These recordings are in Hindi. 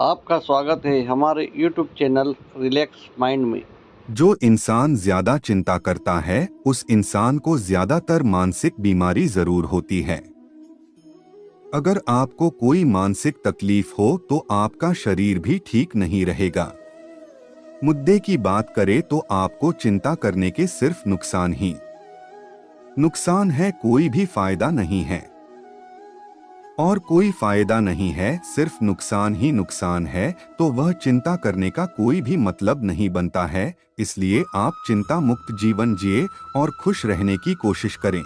आपका स्वागत है हमारे YouTube चैनल रिलैक्स माइंड में। जो इंसान ज्यादा चिंता करता है उस इंसान को ज्यादातर मानसिक बीमारी जरूर होती है। अगर आपको कोई मानसिक तकलीफ हो तो आपका शरीर भी ठीक नहीं रहेगा। मुद्दे की बात करें तो आपको चिंता करने के सिर्फ नुकसान ही नुकसान है, कोई भी फायदा नहीं है। और कोई फायदा नहीं है, सिर्फ नुकसान ही नुकसान है, तो वह चिंता करने का कोई भी मतलब नहीं बनता है। इसलिए आप चिंता मुक्त जीवन जिए और खुश रहने की कोशिश करें।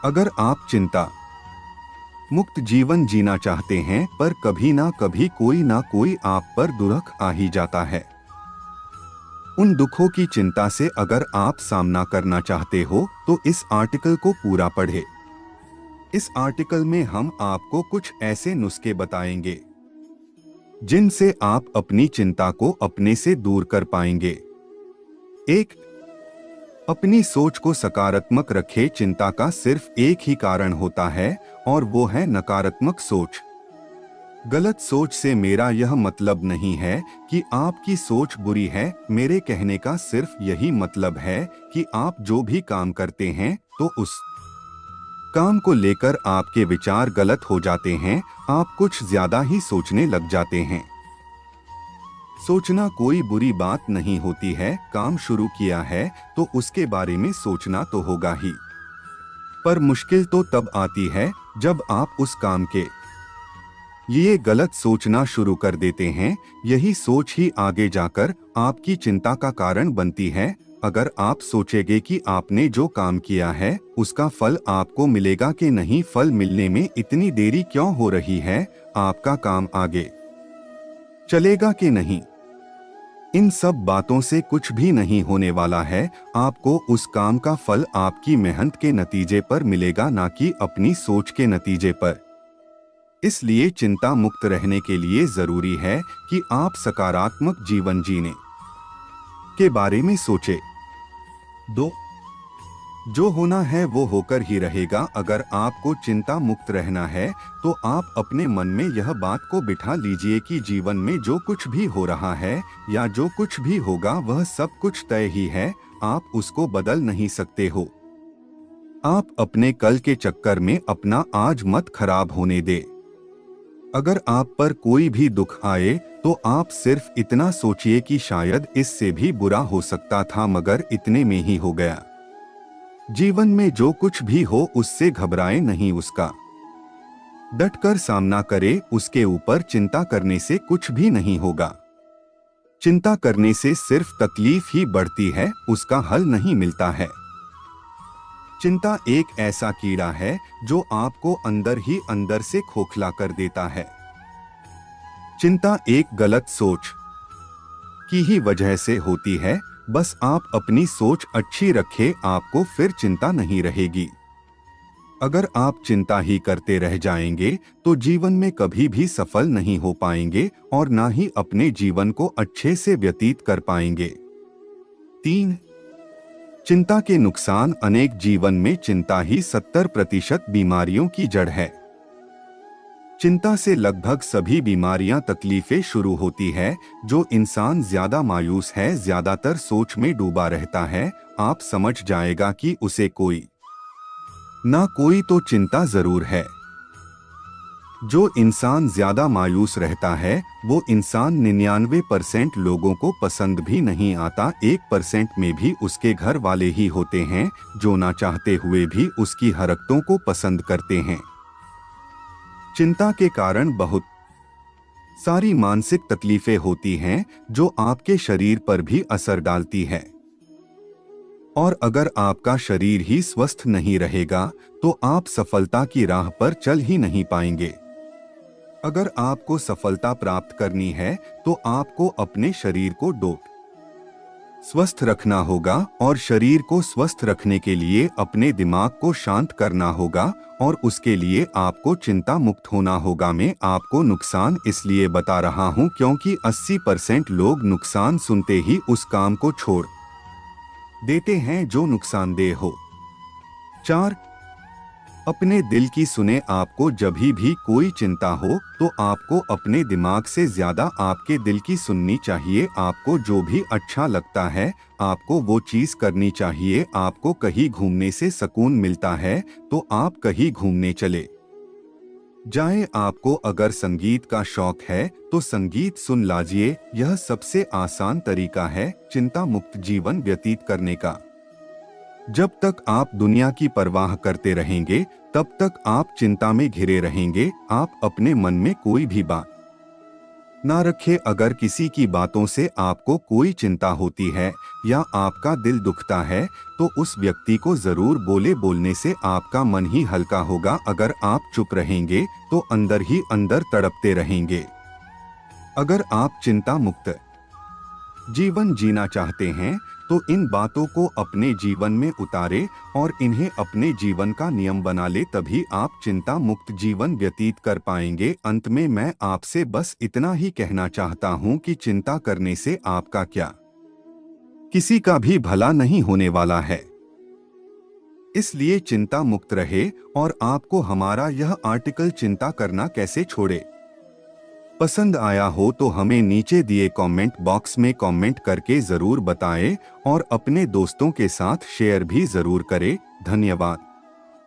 अगर आप चिंता मुक्त जीवन जीना चाहते हैं पर कभी ना कोई आप पर दुख आ ही जाता है, उन दुखों की चिंता से अगर आप सामना करना चाहते हो तो इस आर्टिकल को पूरा पढ़ें। इस आर्टिकल में हम आपको कुछ ऐसे नुस्खे बताएंगे जिनसे आप अपनी चिंता को अपने से दूर कर पाएंगे। एक, अपनी सोच को सकारात्मक रखें। चिंता का सिर्फ एक ही कारण होता है और वो है नकारात्मक सोच। गलत सोच से मेरा यह मतलब नहीं है कि आपकी सोच बुरी है, मेरे कहने का सिर्फ यही मतलब है कि आप जो भी काम करते हैं तो उस काम को लेकर आपके विचार गलत हो जाते हैं, आप कुछ ज्यादा ही सोचने लग जाते हैं। सोचना कोई बुरी बात नहीं होती है, काम शुरू किया है तो उसके बारे में सोचना तो होगा ही, पर मुश्किल तो तब आती है जब आप उस काम के लिए गलत सोचना शुरू कर देते हैं। यही सोच ही आगे जाकर आपकी चिंता का कारण बनती है। अगर आप सोचेंगे कि आपने जो काम किया है उसका फल आपको मिलेगा कि नहीं, फल मिलने में इतनी देरी क्यों हो रही है, आपका काम आगे चलेगा कि नहीं, इन सब बातों से कुछ भी नहीं होने वाला है। आपको उस काम का फल आपकी मेहनत के नतीजे पर मिलेगा, ना कि अपनी सोच के नतीजे पर। इसलिए चिंता मुक्त रहने के लिए जरूरी है कि आप सकारात्मक जीवन जीने के बारे में सोचें। दो, जो होना है वो होकर ही रहेगा। अगर आपको चिंता मुक्त रहना है तो आप अपने मन में यह बात को बिठा लीजिए कि जीवन में जो कुछ भी हो रहा है या जो कुछ भी होगा वह सब कुछ तय ही है, आप उसको बदल नहीं सकते हो। आप अपने कल के चक्कर में अपना आज मत खराब होने दे। अगर आप पर कोई भी दुख आए तो आप सिर्फ इतना सोचिए कि शायद इससे भी बुरा हो सकता था मगर इतने में ही हो गया। जीवन में जो कुछ भी हो उससे घबराए नहीं, उसका डटकर सामना करे। उसके ऊपर चिंता करने से कुछ भी नहीं होगा। चिंता करने से सिर्फ तकलीफ ही बढ़ती है, उसका हल नहीं मिलता है। चिंता एक ऐसा कीड़ा है जो आपको अंदर ही अंदर से खोखला कर देता है। चिंता एक गलत सोच की ही वजह से होती है। बस आप अपनी सोच अच्छी रखें, आपको फिर चिंता नहीं रहेगी। अगर आप चिंता ही करते रह जाएंगे तो जीवन में कभी भी सफल नहीं हो पाएंगे और ना ही अपने जीवन को अच्छे से व्यतीत कर पाएंगे। 3, चिंता के नुकसान अनेक। जीवन में चिंता ही 70% बीमारियों की जड़ है। चिंता से लगभग सभी बीमारियां तकलीफें शुरू होती है। जो इंसान ज्यादा मायूस है, ज्यादातर सोच में डूबा रहता है, आप समझ जाएगा कि उसे कोई ना कोई तो चिंता जरूर है। जो इंसान ज्यादा मायूस रहता है वो इंसान 99% लोगों को पसंद भी नहीं आता। 1% में भी उसके घर वाले ही होते हैं जो ना चाहते हुए भी उसकी हरकतों को पसंद करते हैं। चिंता के कारण बहुत सारी मानसिक तकलीफें होती हैं जो आपके शरीर पर भी असर डालती है। और अगर आपका शरीर ही स्वस्थ नहीं रहेगा तो आप सफलता की राह पर चल ही नहीं पाएंगे। अगर आपको सफलता प्राप्त करनी है तो आपको अपने शरीर को स्वस्थ रखना होगा और शरीर को स्वस्थ रखने के लिए अपने दिमाग को शांत करना होगा और उसके लिए आपको चिंता मुक्त होना होगा। मैं आपको नुकसान इसलिए बता रहा हूं क्योंकि 80% लोग नुकसान सुनते ही उस काम को छोड़ देते हैं जो नुकसानदेह हो। 4, अपने दिल की सुने। आपको जब भी कोई चिंता हो तो आपको अपने दिमाग से ज्यादा आपके दिल की सुननी चाहिए। आपको जो भी अच्छा लगता है आपको वो चीज करनी चाहिए। आपको कहीं घूमने से सुकून मिलता है तो आप कहीं घूमने चले जाएं। आपको अगर संगीत का शौक है तो संगीत सुन लाजिए। यह सबसे आसान तरीका है चिंता मुक्त जीवन व्यतीत करने का। जब तक आप दुनिया की परवाह करते रहेंगे तब तक आप चिंता में घिरे रहेंगे। आप अपने मन में कोई भी बात ना रखें। अगर किसी की बातों से आपको कोई चिंता होती है या आपका दिल दुखता है तो उस व्यक्ति को जरूर बोले। बोलने से आपका मन ही हल्का होगा। अगर आप चुप रहेंगे तो अंदर ही अंदर तड़पते रहेंगे। अगर आप चिंता मुक्त जीवन जीना चाहते हैं तो इन बातों को अपने जीवन में उतारे और इन्हें अपने जीवन का नियम बना ले। तभी आप चिंता मुक्त जीवन व्यतीत कर पाएंगे। अंत में मैं आपसे बस इतना ही कहना चाहता हूं कि चिंता करने से आपका क्या किसी का भी भला नहीं होने वाला है। इसलिए चिंता मुक्त रहे। और आपको हमारा यह आर्टिकल चिंता करना कैसे छोड़े पसंद आया हो तो हमें नीचे दिए कमेंट बॉक्स में कमेंट करके जरूर बताएं और अपने दोस्तों के साथ शेयर भी जरूर करें। धन्यवाद।